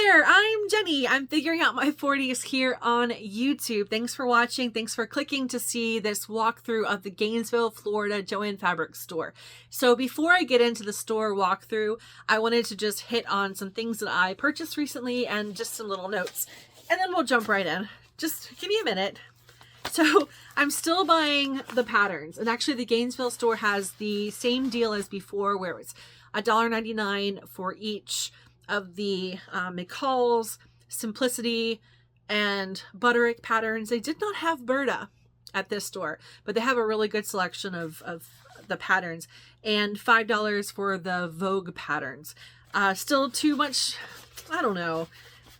there, I'm Jenny. I'm figuring out my 40s here on YouTube. Thanks for watching. Thanks for clicking to see this walkthrough of the Gainesville, Florida Joann fabric store. So before I get into the store walkthrough, I wanted to just hit on some things that I purchased recently and just some little notes. And then we'll jump right in. Just give me a minute. So I'm still buying the patterns. And actually the Gainesville store has the same deal as before where it's $1.99 for each of the McCall's, Simplicity, and Butterick patterns. They did not have Berta at this store, but they have a really good selection of the patterns, and $5 for the Vogue patterns. Still too much, I don't know.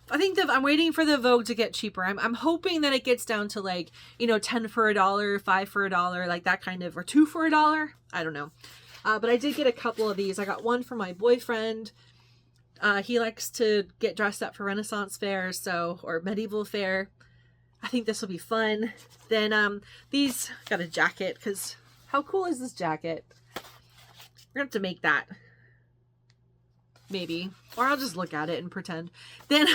I think that I'm waiting for the Vogue to get cheaper. I'm hoping that it gets down to like, 10 for $1, 5 for $1, like that kind of, or 2 for $1. I don't know. But I did get a couple of these. I got one for my boyfriend. He likes to get dressed up for Renaissance fair, or medieval fair. I think this will be fun. Then these, got a jacket, because how cool is this jacket? We're gonna have to make that. Maybe. Or I'll just look at it and pretend. Then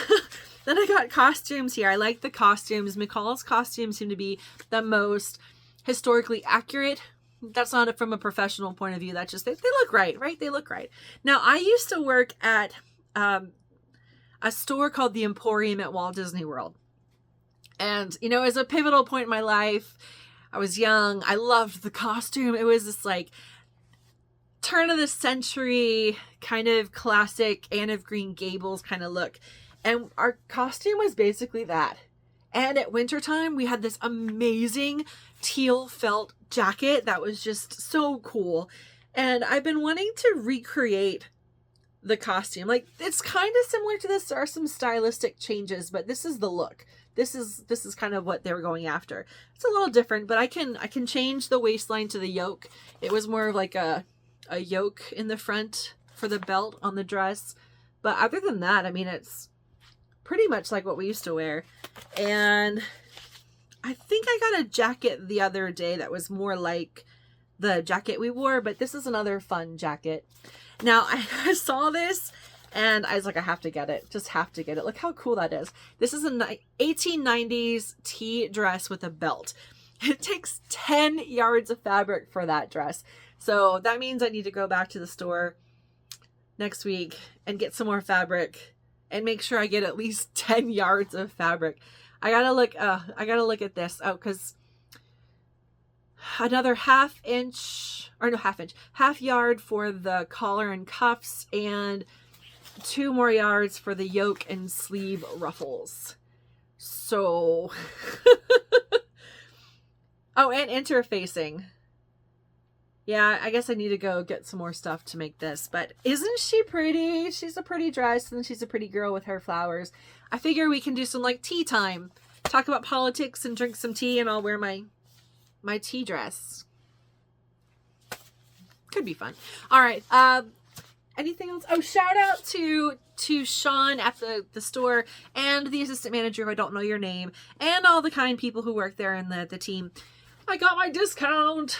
then I got costumes here. I like the costumes. McCall's costumes seem to be the most historically accurate. That's not from a professional point of view. That's just, they look right? They look right. Now, I used to work at a store called the Emporium at Walt Disney World. And, it was a pivotal point in my life. I was young. I loved the costume. It was this like turn of the century kind of classic Anne of Green Gables kind of look. And our costume was basically that. And at wintertime, we had this amazing teal felt jacket that was just so cool. And I've been wanting to recreate the costume. Like, it's kind of similar to this. There are some stylistic changes, but this is the look. This is kind of what they were going after. It's a little different, but I can change the waistline to the yoke. It was more of like a yoke in the front for the belt on the dress. But other than that, I mean, it's pretty much like what we used to wear. And I think I got a jacket the other day that was more like the jacket we wore, but this is another fun jacket. Now, I saw this and I was like, I have to get it. Just have to get it. Look how cool that is. This is an 1890s tea dress with a belt. It takes 10 yards of fabric for that dress. So that means I need to go back to the store next week and get some more fabric and make sure I get at least 10 yards of fabric. I gotta look at this. Oh, because another half yard for the collar and cuffs, and 2 more yards for the yoke and sleeve ruffles. So, oh, and interfacing. Yeah, I guess I need to go get some more stuff to make this, but isn't she pretty? She's a pretty dress, and she's a pretty girl with her flowers. I figure we can do some like tea time. Talk about politics and drink some tea, and I'll wear my tea dress. Could be fun. All right. Anything else? Oh, shout out to Sean at the store, and the assistant manager, if I don't know your name, and all the kind people who work there in the team. I got my discount.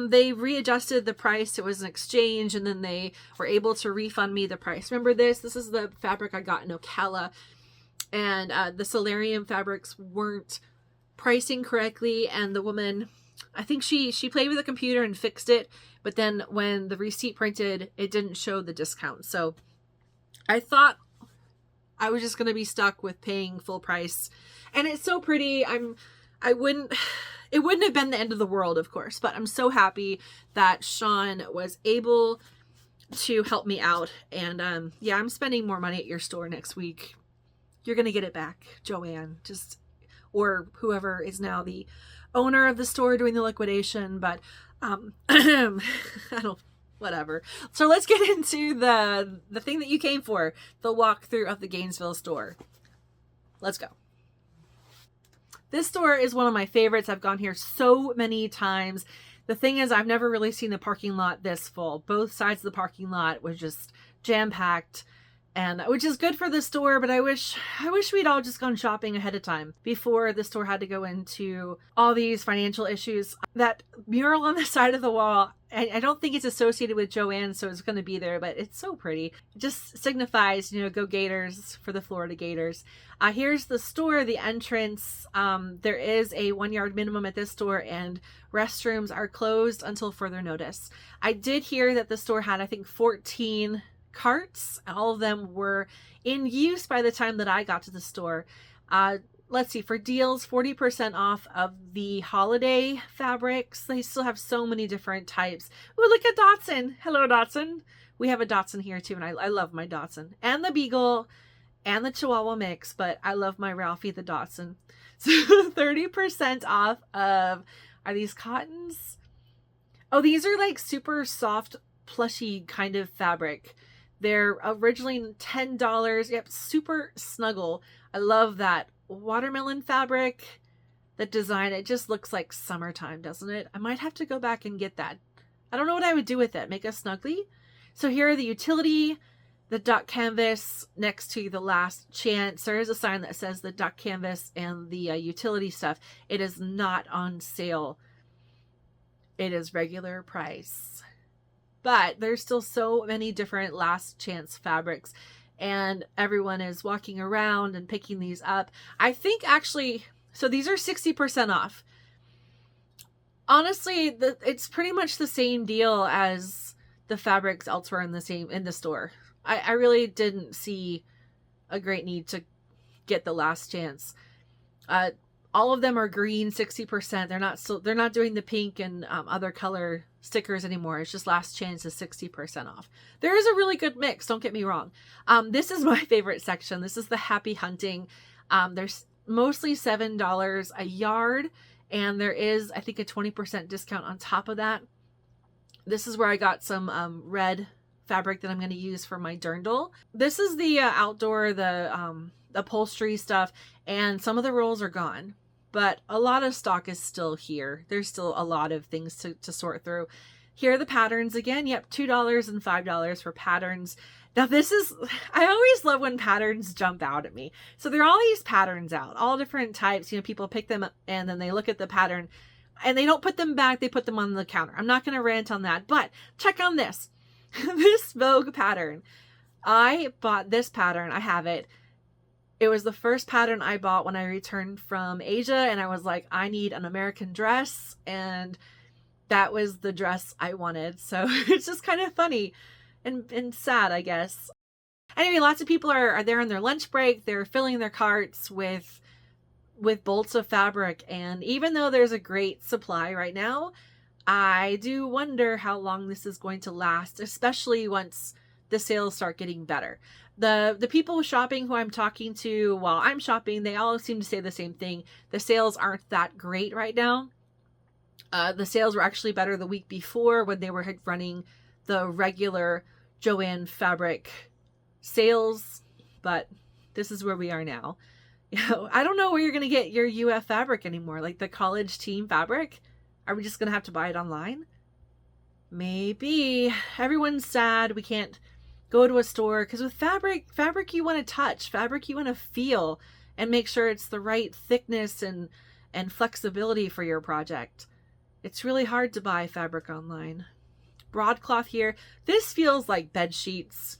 They readjusted the price. It was an exchange, and then they were able to refund me the price. Remember this? This is the fabric I got in Ocala, and the Solarium fabrics weren't pricing correctly, and the woman, I think she played with the computer and fixed it, but then when the receipt printed, it didn't show the discount. So I thought I was just going to be stuck with paying full price, and it's so pretty. It wouldn't have been the end of the world, of course, but I'm so happy that Sean was able to help me out. And yeah, I'm spending more money at your store next week. You're going to get it back, Joann, or whoever is now the owner of the store doing the liquidation. But whatever. So let's get into the thing that you came for, the walkthrough of the Gainesville store. Let's go. This store is one of my favorites. I've gone here so many times. The thing is, I've never really seen the parking lot this full. Both sides of the parking lot was just jam-packed. and which is good for the store, but I wish we'd all just gone shopping ahead of time before the store had to go into all these financial issues. That mural on the side of the wall, I don't think it's associated with Joann, so it's going to be there, but it's so pretty. It just signifies, go Gators for the Florida Gators. Here's the store, the entrance. There is a 1 yard minimum at this store, and restrooms are closed until further notice. I did hear that the store had, I think, 14 carts. All of them were in use by the time that I got to the store. Let's see, for deals, 40% off of the holiday fabrics. They still have so many different types. Ooh, look at Dotson. Hello, Dotson. We have a Dotson here too, and I love my Dotson. And the Beagle and the Chihuahua mix, but I love my Ralphie the Dotson. So 30% off of, are these cottons? Oh, these are like super soft, plushy kind of fabric. They're originally $10. Yep, super snuggle. I love that watermelon fabric. The design, it just looks like summertime, doesn't it? I might have to go back and get that. I don't know what I would do with it. Make a snuggly? So here are the utility, the duck canvas next to the last chance. There is a sign that says the duck canvas and the utility stuff. It is not on sale. It is regular price. But there's still so many different last chance fabrics, and everyone is walking around and picking these up. I think actually, so these are 60% off. Honestly, it's pretty much the same deal as the fabrics elsewhere in the store. I really didn't see a great need to get the last chance. All of them are green, 60%. They're not doing the pink and other color stickers anymore. It's just last chance is 60% off. There is a really good mix, don't get me wrong. This is my favorite section. This is the Happy Hunting. There's mostly $7 a yard, and there is, I think, a 20% discount on top of that. This is where I got some red fabric that I'm going to use for my dirndl. This is the outdoor, the upholstery stuff, and some of the rolls are gone, but a lot of stock is still here. There's still a lot of things to sort through. Here are the patterns again. Yep, $2 and $5 for patterns. Now this is, I always love when patterns jump out at me. So there are all these patterns out, all different types. People pick them up and then they look at the pattern and they don't put them back. They put them on the counter. I'm not going to rant on that, but check on this. This Vogue pattern. I bought this pattern. I have it. It was the first pattern I bought when I returned from Asia, and I was like, I need an American dress, and that was the dress I wanted. So it's just kind of funny and sad, I guess. Anyway, lots of people are there on their lunch break. They're filling their carts with bolts of fabric, and even though there's a great supply right now, I do wonder how long this is going to last, especially once the sales start getting better. The people shopping who I'm talking to while I'm shopping, they all seem to say the same thing. The sales aren't that great right now. The sales were actually better the week before when they were running the regular Joann fabric sales, but this is where we are now. I don't know where you're going to get your UF fabric anymore, like the college team fabric. Are we just going to have to buy it online? Maybe. Everyone's sad. We can't go to a store, because with fabric you want to touch, fabric you want to feel and make sure it's the right thickness and flexibility for your project. It's really hard to buy fabric online. Broadcloth here. This feels like bed sheets.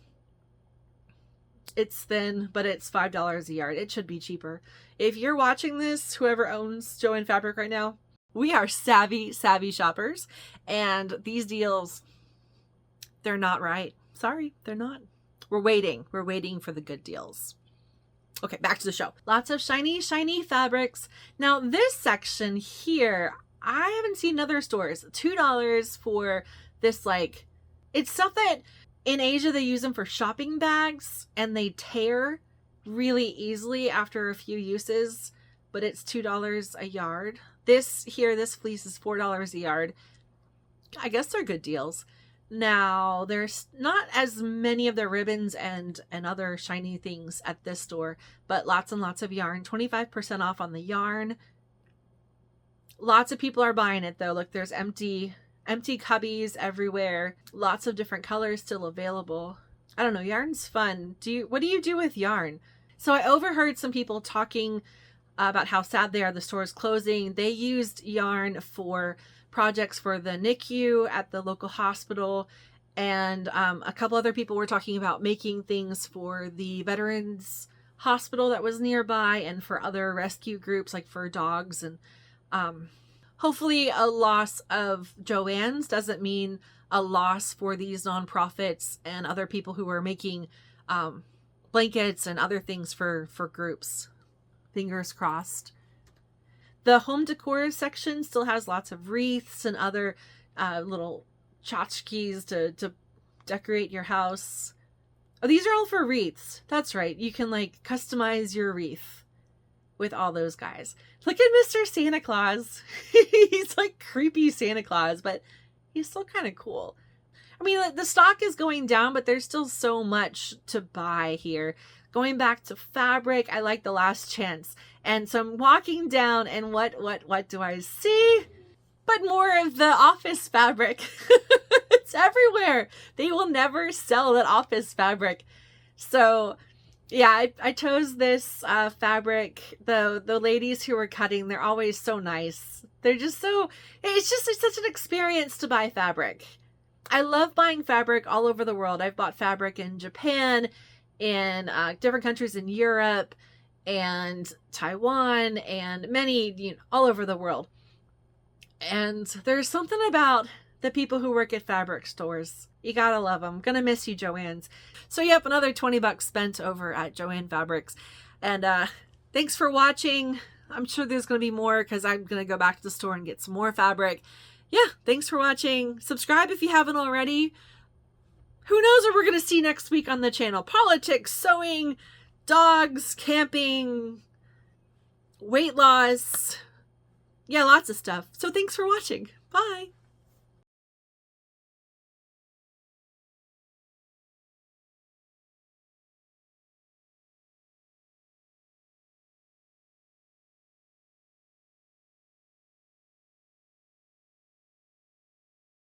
It's thin, but it's $5 a yard. It should be cheaper. If you're watching this, whoever owns Joann fabric right now, we are savvy shoppers, and these deals, they're not right. Sorry, they're not. We're waiting for the good deals. Okay, back to the show. Lots of shiny fabrics. Now this section here, I haven't seen in other stores. $2 for this, like, it's stuff that in Asia they use them for shopping bags and they tear really easily after a few uses, but it's $2 a yard. This fleece is $4 a yard. I guess they're good deals. Now, there's not as many of the ribbons and other shiny things at this store, but lots and lots of yarn. 25% off on the yarn. Lots of people are buying it though. Look, there's empty cubbies everywhere. Lots of different colors still available. I don't know, yarn's fun. What do you do with yarn? So I overheard some people talking about how sad they are the store's closing. They used yarn for projects for the NICU at the local hospital, and a couple other people were talking about making things for the veterans hospital that was nearby and for other rescue groups, like for dogs. And hopefully a loss of Joann's doesn't mean a loss for these nonprofits and other people who are making blankets and other things for groups. Fingers crossed. The home decor section still has lots of wreaths and other little tchotchkes to decorate your house. Oh, these are all for wreaths. That's right. You can like customize your wreath with all those guys. Look at Mr. Santa Claus. He's like creepy Santa Claus, but he's still kind of cool. I mean, the stock is going down, but there's still so much to buy here. Going back to fabric, I like the Last Chance. And so I'm walking down, and what do I see? But more of the office fabric. It's everywhere. They will never sell that office fabric. So yeah, I chose this fabric. The ladies who were cutting, they're always so nice. They're just so, it's such an experience to buy fabric. I love buying fabric all over the world. I've bought fabric in Japan, in different countries in Europe and Taiwan, and many, all over the world. And there's something about the people who work at fabric stores. You gotta love them. Gonna miss you, Joann's. So yep, another $20 spent over at Joann Fabrics. And thanks for watching. I'm sure there's gonna be more because I'm gonna go back to the store and get some more fabric. Yeah, thanks for watching. Subscribe if you haven't already. Who knows what we're going to see next week on the channel? Politics, sewing, dogs, camping, weight loss. Yeah, lots of stuff. So thanks for watching. Bye.